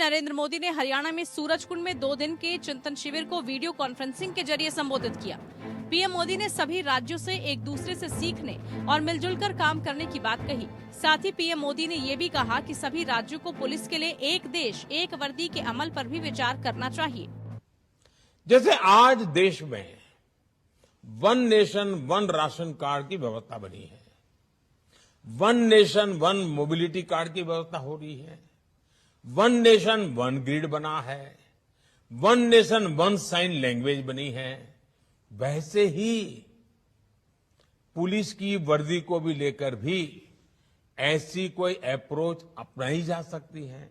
नरेंद्र मोदी ने हरियाणा में सूरजकुंड में 2 दिन के चिंतन शिविर को वीडियो कॉन्फ्रेंसिंग के जरिए संबोधित किया। पीएम मोदी ने सभी राज्यों से एक दूसरे से सीखने और मिलजुल कर काम करने की बात कही। साथ ही पीएम मोदी ने ये भी कहा कि सभी राज्यों को पुलिस के लिए एक देश एक वर्दी के अमल पर भी विचार करना चाहिए। जैसे आज देश में one nation one ration card की व्यवस्था बनी है, one nation one mobility card की व्यवस्था हो रही है, वन नेशन वन ग्रिड बना है, one nation one sine language बनी है, वैसे ही पुलिस की वर्दी को भी लेकर भी ऐसी कोई अप्रोच अपनाई जा सकती है।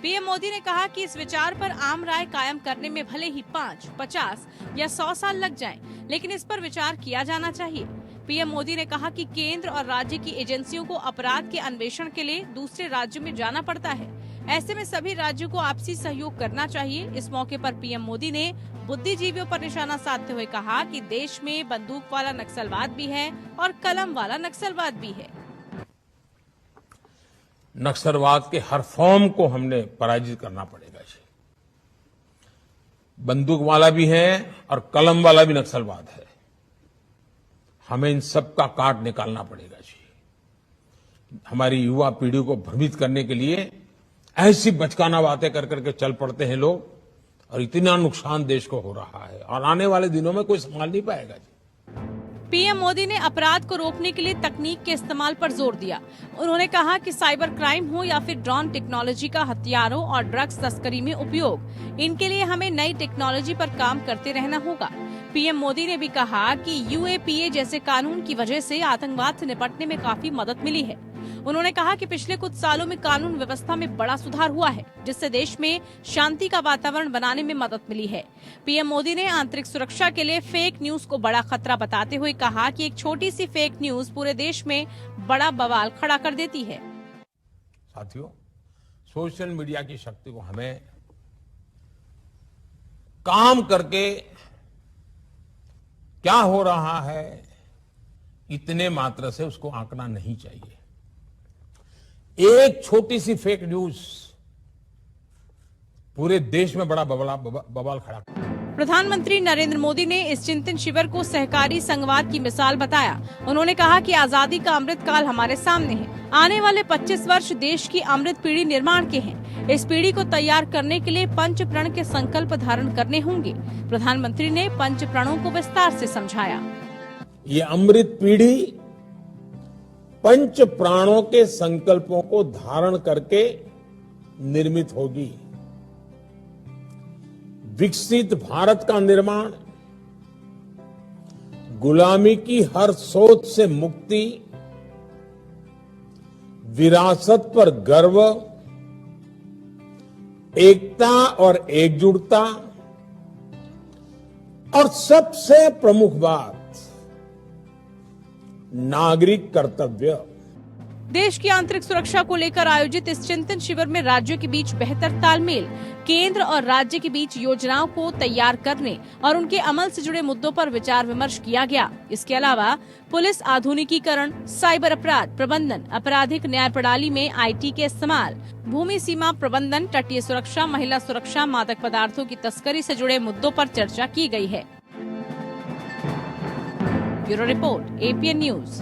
पीएम मोदी ने कहा कि इस विचार पर आम राय कायम करने में भले ही 5, 50 या 100 साल लग जाएं, लेकिन इस पर विचार किया जाना चाहिए। पीएम मोदी ने कहा कि केंद्र और राज्य की एजेंसियों को अपराध के अन्वेषण के लिए दूसरे राज्यों में जाना पड़ता है। ऐसे में सभी राज्यों को आपसी सहयोग करना चाहिए। इस मौके पर पीएम मोदी ने बुद्धिजीवियों पर निशाना साधते हुए कहा कि देश में बंदूक वाला नक्सलवाद भी है और कलम वाला नक्सलवाद भी है। नक्सलवाद के हर फॉर्म को हमने पराजित करना पड़ेगा जी। बंदूक वाला भी है और कलम वाला भी नक्सलवाद है। हमें इन सब का काट निकालना पड़ेगा जी। हमारी युवा पीढ़ी को भ्रमित करने के लिए ऐसी बचकाना बातें कर करके चल पड़ते हैं लोग, और इतना नुकसान देश को हो रहा है और आने वाले दिनों में कोई संभाल नहीं पाएगा जी। पीएम मोदी ने अपराध को रोकने के लिए तकनीक के इस्तेमाल पर जोर दिया। उन्होंने कहा कि साइबर क्राइम हो या फिर ड्रोन टेक्नोलॉजी का हथियारों और ड्रग्स तस्करी में उपयोग, इनके लिए हमें नई टेक्नोलॉजी पर काम करते रहना होगा। पीएम मोदी ने भी कहा कि यूएपीए जैसे कानून की वजह से आतंकवाद से निपटने में काफी मदद मिली है। उन्होंने कहा कि पिछले कुछ सालों में कानून व्यवस्था में बड़ा सुधार हुआ है, जिससे देश में शांति का वातावरण बनाने में मदद मिली है। पीएम मोदी ने आंतरिक सुरक्षा के लिए फेक न्यूज को बड़ा खतरा बताते हुए कहा कि एक छोटी सी फेक न्यूज पूरे देश में बड़ा बवाल खड़ा कर देती है। साथियों, सोशल मीडिया की शक्ति को हमें काम करके क्या हो रहा है इतने मात्र से उसको आंकना नहीं चाहिए। एक छोटी सी फेक न्यूज पूरे देश में बड़ा बवाल खड़ा। प्रधानमंत्री नरेंद्र मोदी ने इस चिंतन शिविर को सहकारी संघवाद की मिसाल बताया। उन्होंने कहा कि आजादी का अमृत काल हमारे सामने है। आने वाले 25 वर्ष देश की अमृत पीढ़ी निर्माण के हैं। इस पीढ़ी को तैयार करने के लिए पंच प्रण के संकल्प धारण करने होंगे। प्रधानमंत्री ने पंच प्रणों को विस्तार से समझाया। ये अमृत पीढ़ी पंच प्राणों के संकल्पों को धारण करके निर्मित होगी। विकसित भारत का निर्माण, गुलामी की हर सोच से मुक्ति, विरासत पर गर्व, एकता और एकजुटता, और सबसे प्रमुख बात नागरिक कर्तव्य। देश की आंतरिक सुरक्षा को लेकर आयोजित इस चिंतन शिविर में राज्यों के बीच बेहतर तालमेल, केंद्र और राज्य के बीच योजनाओं को तैयार करने और उनके अमल से जुड़े मुद्दों पर विचार विमर्श किया गया। इसके अलावा पुलिस आधुनिकीकरण, साइबर अपराध प्रबंधन, आपराधिक न्याय प्रणाली में IT के इस्तेमाल, भूमि सीमा प्रबंधन, तटीय सुरक्षा, महिला सुरक्षा, मादक पदार्थों की तस्करी से जुड़े मुद्दों पर चर्चा की गई है। Bureau report, APN news.